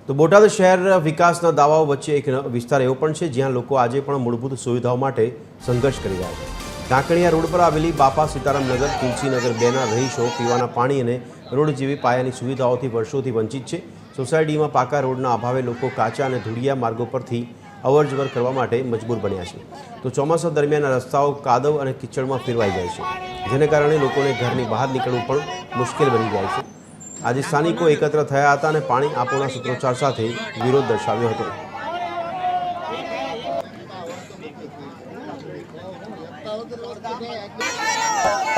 તો બોટાદ શહેર વિકાસના દાવાઓ વચ્ચે એક વિસ્તાર એવો પણ છે જ્યાં લોકો આજે પણ મૂળભૂત સુવિધાઓ માટે સંઘર્ષ કરી રહ્યા છે। ઢાંકણિયા રોડ પર આવેલી બાપા સીતારામ નગર તુલસીનગર 2ના રહીશો પીવાના પાણી અને રોડ જેવી પાયાની સુવિધાઓથી વર્ષોથી વંચિત છે। સોસાયટીમાં પાકા રોડના અભાવે લોકો કાચા અને ધૂળિયા માર્ગો પરથી અવરજવર કરવા માટે મજબૂર બન્યા છે। તો ચોમાસા દરમિયાન રસ્તાઓ કાદવ અને કિચડમાં ફેરવાઈ જાય છે, જેને કારણે લોકોને ઘરની બહાર નીકળવું પણ મુશ્કેલ બની જાય છે। આજે સ્થાનિકો એકત્ર થયા હતા અને પાણી આપોના સૂત્રોચ્ચાર સાથે વિરોધ દર્શાવ્યો હતો।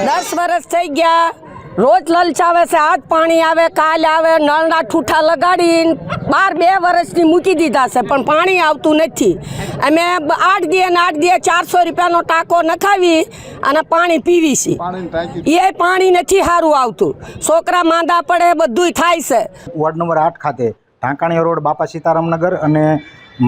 10 વર્ષ થઈ ગયા, રોજ લલચાવે છે। આજ પાણી આવે, કાલ આવે, નળના ઠૂઠા લગાડીને 2 વર્ષથી મૂકી દીધા છે, પણ પાણી આવતું નથી। અમે 8 દીએ 400 રૂપિયાનો ટાંકો નખાવી અને પાણી પીવી છીએ। એ પાણી નથી સારું આવતું, છોકરા માંદા પડે, બધુંય થાય છે। વોર્ડ નંબર 8 ખાતે ઢાંકણિયા રોડ, બાપા સીતારામ નગર અને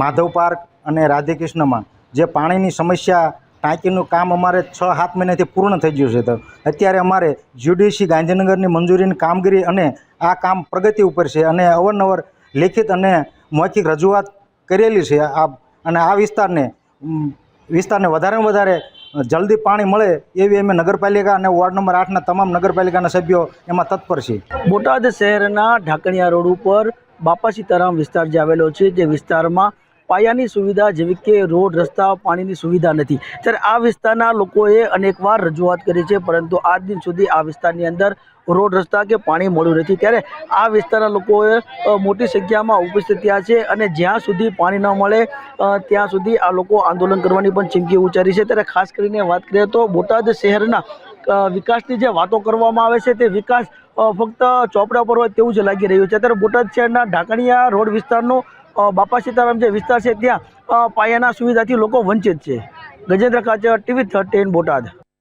માધવ પાર્ક અને રાધેકૃષ્ણમાં જે પાણીની સમસ્યા, ટાંકીનું કામ અમારે 6-7 મહિનાથી પૂર્ણ થઈ ગયું છે। તો અત્યારે અમારે GDC ગાંધીનગરની મંજૂરીની કામગીરી અને આ કામ પ્રગતિ ઉપર છે અને અવારનવાર લેખિત અને મૌખિક રજૂઆત કરેલી છે। અને આ વિસ્તારને વધારેમાં વધારે જલ્દી પાણી મળે એવી અમે નગરપાલિકા અને વોર્ડ નંબર 8ના તમામ નગરપાલિકાના સભ્યો એમાં તત્પર છે। બોટાદ શહેરના ઢાંકણિયા રોડ ઉપર બાપા સીતારામ વિસ્તાર જે આવેલો છે, જે વિસ્તારમાં પાયાની સુવિધા જેવી કે રોડ, રસ્તા, પાણીની સુવિધા નથી। ત્યારે આ વિસ્તારના લોકોએ અનેકવાર રજૂઆત કરી છે, પરંતુ આજ દિન સુધી આ વિસ્તારની અંદર રોડ, રસ્તા કે પાણી મળ્યું નથી। ત્યારે આ વિસ્તારના લોકોએ મોટી સંખ્યામાં ઉપસ્થિત થયા છે અને જ્યાં સુધી પાણી ન મળે ત્યાં સુધી આ લોકો આંદોલન કરવાની પણ ચીમકી ઉચ્ચારી છે। ત્યારે ખાસ કરીને વાત કરીએ તો બોટાદ શહેરના વિકાસની જે વાતો કરવામાં આવે છે તે વિકાસ ફક્ત ચોપડા પર હોય તેવું જ લાગી રહ્યું છે। ત્યારે બોટાદ શહેરના ઢાંકણિયા રોડ વિસ્તારનો બાપા સીતારામ જે વિસ્તાર છે ત્યાં પાયાના સુવિધાથી લોકો વંચિત છે। ગજેન્દ્ર ખાચર, TV 13 બોટાદ।